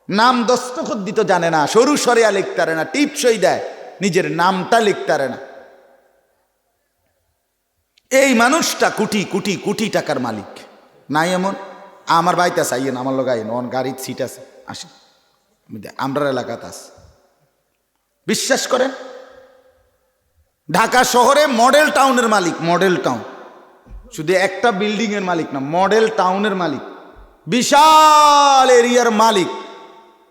নাম দস্তখত দিতে জানে না, সরু সরিয়া লিখতে পারে না, টিপসই দেয়, নিজের নামটা লিখতে পারে না। এই মানুষটা কোটি কোটি কোটি টাকার মালিক নাই এমন? আমার বাড়িতে আছে, আইয়েন আমার লোক, আইন ওন গাড়ির সিট আছে, আসেন, আমরা এলাকাতে আছে। বিশ্বাস করেন, ঢাকা শহরে মডেল টাউনের মালিক, মডেল টাউন, শুধু একটা বিল্ডিং এর মালিক না, মডেল টাউনের মালিক, বিশাল এরিয়ার মালিক।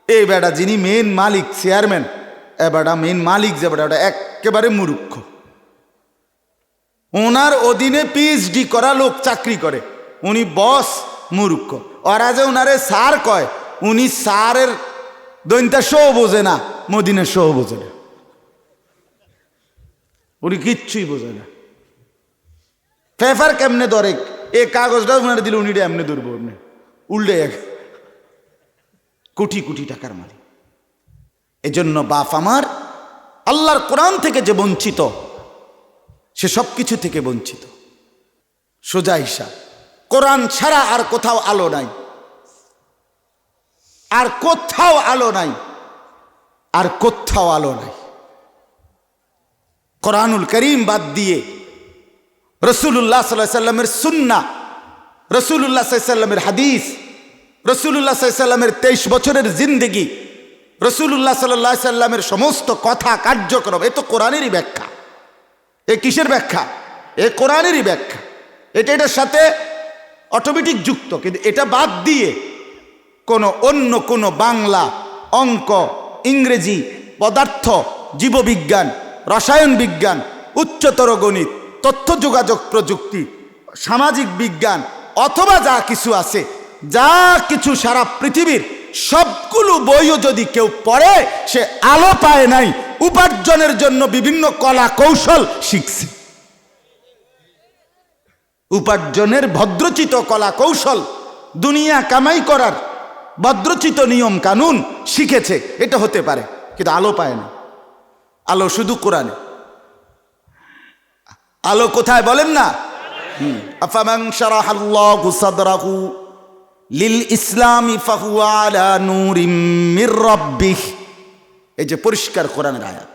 এই বেটা যিনি মেন মালিক, চেয়ারম্যান, এ বেটা মেন মালিক যে বেটা, একেবারে মূর্খ। ওনার অধীনে পিএইচডি করা লোক চাকরি করে, উনি বস, মূর্খ। ওরা যে ওনারে স্যার কয়, উনি স্যারের দৈন্তা শো বোঝে না, মদিনের শো বোঝে না, উনি কিচ্ছুই বোঝে না। পেপার কেমনে ধরে, এই কাগজটা উনারে দিলে উনি এমনি ধরবো, এমনি উল্টে এক কোটি কোটি টাকার মালিক। এজন্য বাপ আমার আল্লাহর কোরআন থেকে যে বঞ্চিত, সে সব কিছু থেকে বঞ্চিত। সোজা হিসাব, কোরআন ছাড়া আর কোথাও আলো নাই, আর কোথাও আলো নাই, আর কোথাও আলো নাই। কোরআনুল করিম বাদ দিয়ে রাসূলুল্লাহ সাল্লাল্লাহু আলাইহি সাল্লামের সুন্নাহ, রাসূলুল্লাহ সাল্লাল্লাহু আলাইহি সাল্লামের হাদিস, রাসূলুল্লাহ সাল্লাল্লাহু আলাইহি সাল্লামের 23 বছরের জিন্দেগি, রাসূলুল্লাহ সাল্লাল্লাহু আলাইহি সাল্লামের সমস্ত কথা কার্যক্রম, এ তো কোরআনেরই ব্যাখ্যা। এ কিসের ব্যাখ্যা? এ কোরআনেরই ব্যাখ্যা। এটার সাথে অটোমেটিক যুক্ত। কিন্তু এটা বাদ দিয়ে অন্য কোনো বাংলা, অঙ্ক, ইংরেজি, পদার্থ, জীববিজ্ঞান, রসায়ন বিজ্ঞান, উচ্চতর গণিত, তথ্য যোগাযোগ প্রযুক্তি, সামাজিক বিজ্ঞান, অথবা যা কিছু আছে, যা কিছু সারা পৃথিবীর সবগুলো বইও যদি কেউ পড়ে, সে আলো পায় নাই, উপার্জনের জন্য বিভিন্ন কলা কৌশল শিখছে। উপার্জনের ভদ্রচিত কলা কৌশল, দুনিয়া কামাই করার ভদ্রচিত নিয়ম কানুন শিখেছে, এটা হতে পারে, কিন্তু আলো পায় না। আলো শুধু কোরআনে। আলো কোথায় বলেন না? আফামান শারাহাল্লাহু সাদরাহু লিল ইসলামি ফাহুয়া আলা নূরিম মির রাব্বিহ। এই যে পরিষ্কার কোরআনের আয়াত,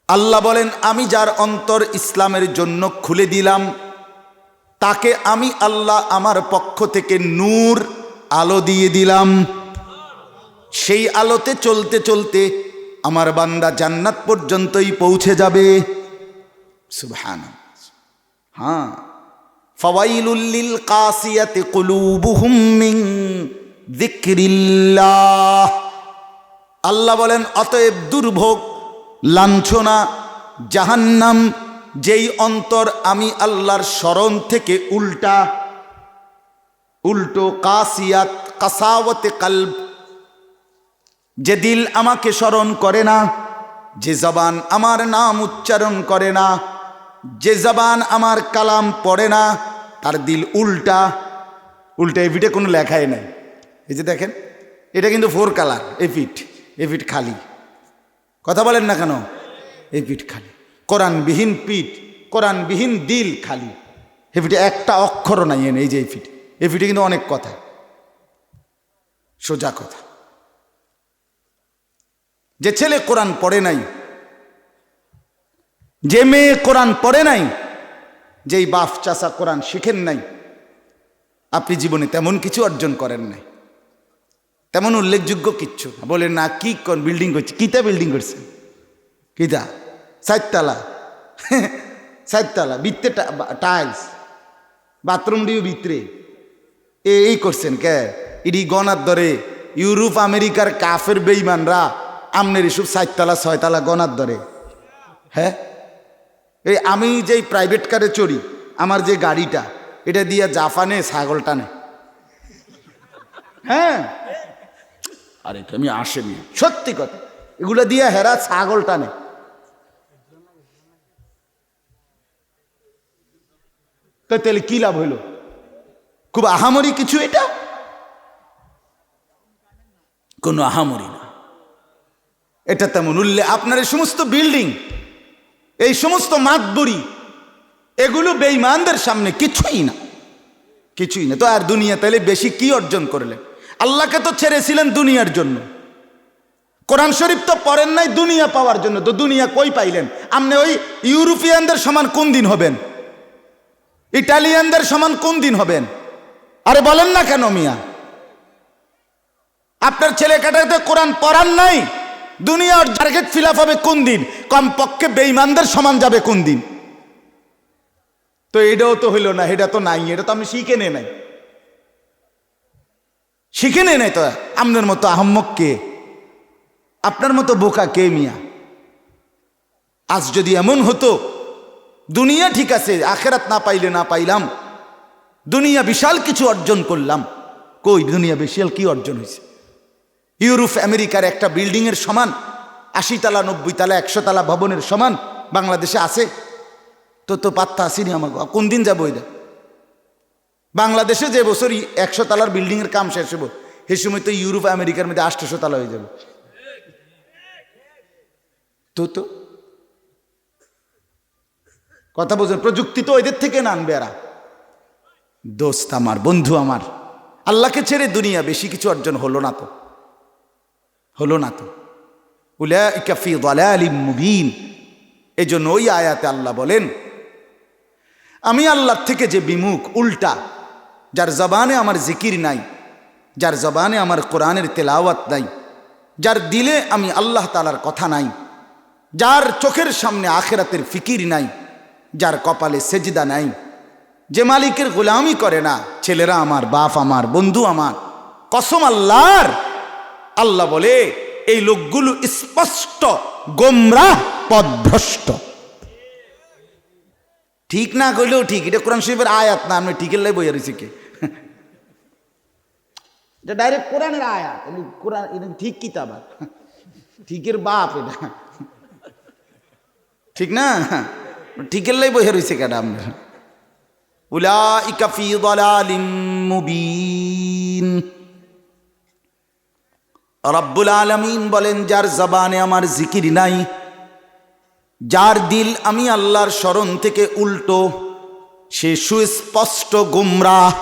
আল্লাহ বলেন, আমি যার অন্তর ইসলামের জন্য খুলে দিলাম, তাকে আমি আল্লাহ আমার পক্ষ থেকে নূর, আলো দিয়ে দিলাম। সেই আলোতে চলতে চলতে আমার বান্দা জান্নাত পর্যন্তই পৌঁছে যাবে। সুবহানাল্লাহ। হ্যাঁ, ফাওয়াইলুল লিল কাসিয়াতি কুলুবুহুম মিন যিকরিল্লাহ। আল্লাহ বলেন, অতএব দুর্ভোগ, লাঞ্ছনা, জাহান্নাম, যেই অন্তর আমি আল্লাহর স্মরণ থেকে উল্টো, কাসিয়াত, কাসাওয়াতে কলব, যে দিল আমাকে স্মরণ করে না, যে জবান আমার নাম উচ্চারণ করে না, যে জবান আমার কালাম পড়ে না, তার দিল উল্টা। এপিটে কোনো লেখাই নাই। এই যে দেখেন, এটা কিন্তু 4 কালার, এপিট খালি। কথা বলেন না কেন? এপিট খালি। কোরআনবিহীন পিঠ, কোরআনবিহীন দিল খালি। এপিটে একটা অক্ষরও নাই। এই যে এপিটে কিন্তু অনেক কথা, সোজা কথা। যে ছেলে কোরআন পড়ে নাই, যে মেয়ে কোরআন পড়ে নাই, যেই বাপ চাচা কোরআন শিখেন নাই, আপনি জীবনে তেমন কিছু অর্জন করেন নাই, তেমন উল্লেখযোগ্য কিচ্ছু না। বলেন না, কি বিল্ডিং করছে? কিতা বিল্ডিং করছে? কিতা? 4 তলা, 4 তলা, ভিতরে টাইলস, বাথরুম ডিও ভিতরে, এই করছেন কে? ইডি গনার ধরে ইউরোপ আমেরিকার কাফের বেঈমানরা আমনের এসব 4 তলা 6 তলা গনার ধরে। হ্যাঁ, এই আমি যেই প্রাইভেট কারে চড়ি, আমার যে গাড়িটা, এটা দিয়ে জাপানে ছাগল টানে। হ্যাঁ, আরে আমি আসেনি, সত্যি কথা, এগুলো দিয়ে হেরা ছাগল টানে। তাহলে কি লাভ হইল? খুব আহামরি কিছু এটা? কোনো আহামরি না। এটা তেমন উল্লেখ। আপনার এই সমস্ত বিল্ডিং, এই সমস্ত মাতবরি, এগুলো বেঈমানদের সামনে কিছুই না, কিছুই না। তো আর দুনিয়া তাহলে বেশি কি অর্জন করলে? আল্লাহকে তো ছেড়েছিলেন দুনিয়ার জন্য। কোরআন শরীফ তো পড়েন নাই দুনিয়া পাওয়ার জন্য, তো দুনিয়া কই পাইলেন? আপনি ওই ইউরোপিয়ানদের সমান কোন দিন হবেন? ইটালিয়ানদের সমান কোন দিন হবেন? আরে বলেন না কেন মিয়া? আপনার ছেলে কাটাতে কোরআন পড়ান নাই, দুনিয়ার টার্গেট ফিল আপ হবে কোন দিন? কমপক্ষে বেঈমানদের সমান যাবে কোন দিন? তো এটাও তো হইল না, এটা তো নাই, এটা তো আমি শিখে নে নাই, শিখে নে নাই। তো আপনার মতো আহম্মক কে? আপনার মতো বোকা কে মিয়া? আজ যদি এমন হতো দুনিয়া ঠিক আছে, আখেরাত না পাইলে না পাইলাম, দুনিয়া বিশাল কিছু অর্জন করলাম, কই দুনিয়া বিশাল কি অর্জন হয়েছে? ইউরোপ আমেরিকার একটা বিল্ডিং এর সমান 80 তলা 90 তলা 100 তলা ভবনের সমান বাংলাদেশে আছে? তো পাত্তা আসেনি আমার। কোন দিন যাবো এটা? বাংলাদেশে যে বছর 100 তলার বিল্ডিং এর কাম শেষ হবো, সে সময় তো ইউরোপ আমেরিকার মধ্যে 800 তলা হয়ে যাবে। তো কথা বলছেন, প্রযুক্তি তো এদের থেকে না আনবে এরা। দোস্ত আমার, বন্ধু আমার, আল্লাহকে ছেড়ে দুনিয়া বেশি কিছু অর্জন হলো না তো, হলো না তো। উলাইকা ফি দালালিম মুবিন। এজন্য ওই আয়াতে আল্লাহ বলেন, আমি আল্লাহর থেকে যে বিমুখ, উল্টা, যার জবানে আমার জিকির নাই, যার জবানে আমার কোরআনের তেলাওয়াত নাই, যার দিলে আমি আল্লাহ তাআলার কথা নাই, যার চোখের সামনে আখিরাতের ফিকির নাই, যার কপালে সেজদা নাই, যে মালিকের গোলামি করে না, ছেলেরা আমার, বাপ আমার, বন্ধু আমার, কসম আল্লাহর, আল্লাহ বলে এই লোকগুলো স্পষ্ট গোমরাহ, পথভ্রষ্ট। ঠিক না কইলেও ঠিক, এটা কোরআন শরীফের আয়াত না, আমি ঠিকের লাই বইয়া রয়েছি কে? এটা ডাইরেক্ট কোরআনের আয়াত। কোরআন এটা ঠিক কিতাব, ঠিকের বাপ এটা, ঠিক না? ঠিকের লাই বইয়া রয়েছে কেডা? আমরা উলাইকা ফি দালালিম মুবিন। রব্বুল আলামিন বলেন, যার জবানে আমার জিকির নাই, যার দিল আমি আল্লাহর স্মরণ থেকে উল্টো, সে সুস্পষ্ট গুমরাহ,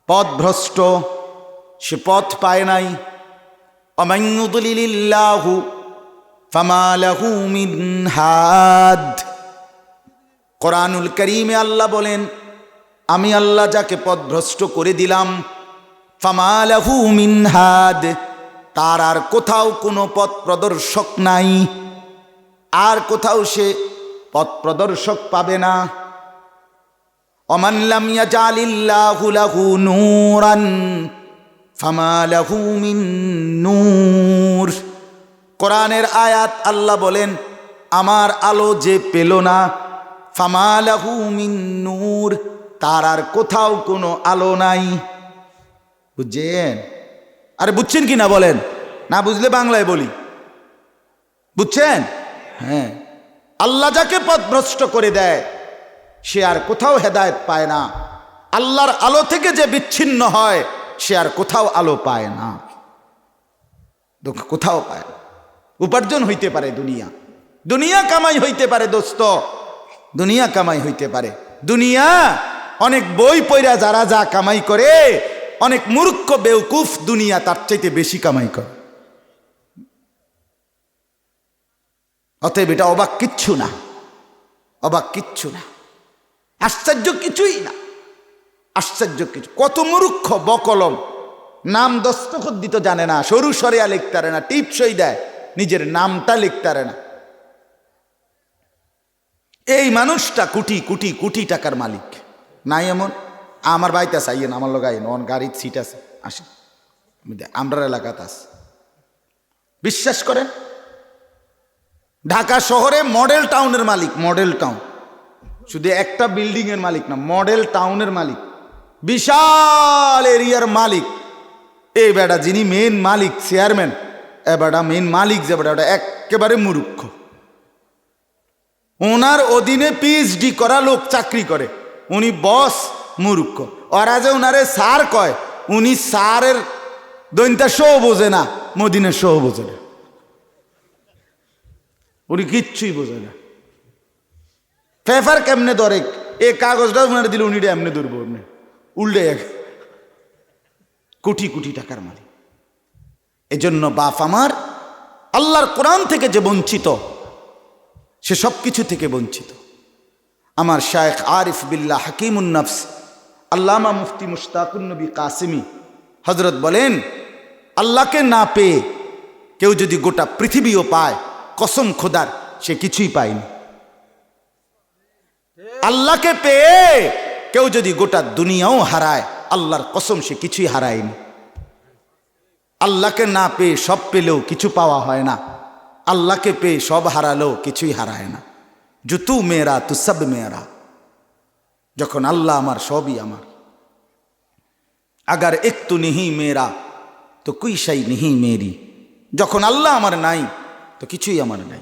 পথভ্রষ্ট, সে পথ পায় নাই। ওমান ইউদ্লিলিল্লাহু ফামা লাহু মিন হাদ। কোরআনুল কারীমে আল্লাহ বলেন, আমি আল্লাহ যাকে পথভ্রষ্ট করে দিলাম, ফামা লাহু মিন হাদ, তার আর কোথাও কোনো পথ প্রদর্শক নাই, আর কোথাও সে পথ প্রদর্শক পাবে না। ওমান লাম ইয়াজালিল্লাহু লাহু নূরান ফামা লাহু মিন নূর। কোরআনের আয়াত আল্লাহ বলেন, আমার আলো যে পেল না, ফামা লাহু মিন নূর, তার আর কোথাও কোনো আলো নাই। বুঝছেন? আরে বুঝছেন কি না বলেন? না বুঝলে বাংলায় বলি, বুঝছেন? হ্যাঁ, আল্লাহ যাকে পথভ্রষ্ট করে দেয়, সে আর কোথাও হেদায়েত পায় না। আল্লাহর আলো থেকে যে বিচ্ছিন্ন হয়, সে আর কোথাও আলো পায় না, কোথাও পায় না। উপার্জন হইতে পারে দুনিয়া, দুনিয়া কামাই হইতে পারে দোস্ত, দুনিয়া কামাই হইতে পারে। দুনিয়া অনেক বই পড়া যারা যা কামাই করে, অনেক মূর্খ বেউকুফ দুনিয়া তার চাইতে বেশি কামাই করে। অতএব এটা অবাক কিচ্ছু না, অবাক কিচ্ছু না, আশ্চর্য কিছুই না, আশ্চর্য কিছু। কত মূর্খ বকলম, নাম দস্তখত দিতে জানে না, সরু সরিয়া লিখতে পারে না, টিপসই দেয়, নিজের নামটা লিখতে পারে না। এই মানুষটা কোটি কোটি কোটি টাকার মালিক নাই এমন? আমার বাড়িতে চাইয়েন, আমার লোক আইন, ওন গাড়ির সিট আছে, আসেন, আমরা এলাকাতে আছে, বিশ্বাস করেন। ঢাকা শহরে মডেল টাউনের মালিক, মডেল টাউন, শুধু একটা বিল্ডিং এর মালিক না, মডেল টাউনের মালিক, বিশাল এরিয়ার মালিক। এই বেটা যিনি মেন মালিক, চেয়ারম্যান, এ বেটা মেন মালিক যে বেটা, একেবারে মূর্খ। ওনার অধীনে পিএইচডি করা লোক চাকরি করে, উনি বস, মূর্খ। ওরা যে ওনারে স্যার কয়, উনি স্যারের দৈন্তা শো বোঝে না, মদিনের শো বোঝে না, উনি কিচ্ছুই বোঝে না। পেপার কেমনে ধরে, এ কাগজটা উনারে দিলে উনি এমনি ধরবো, এমনি উল্টে কোটি কোটি টাকার মালিক। এজন্য বাপ আমার আল্লাহর কোরআন থেকে যে বঞ্চিত, সে সব কিছু থেকে বঞ্চিত। আমার শায়েখ আরিফ বিল্লাহ হাকিমুন নফস আল্লামা মুফতি মুশতাকুন নবী কাসিমি হজরত বলেন, আল্লাহকে না পেয়ে কেউ যদি গোটা পৃথিবীও পায়, কসম খোদার সে কিছুই পায়নি। আল্লাহকে পেয়ে কেউ যদি গোটা দুনিয়াও হারায়, আল্লাহর কসম সে কিছুই হারায়নি। আল্লাহকে না পেয়ে সব পেলেও কিছু পাওয়া হয় না, আল্লাহকে পেয়ে সব হারালেও কিছুই হারায় না। जो तू मेरा तू सब मेरा, যখন আল্লাহ আমার সবই আমার। अगर एक तू नहीं मेरा तो कोई शय नहीं मेरी, যখন আল্লাহ আমার নাই তো কিছুই আমার নাই।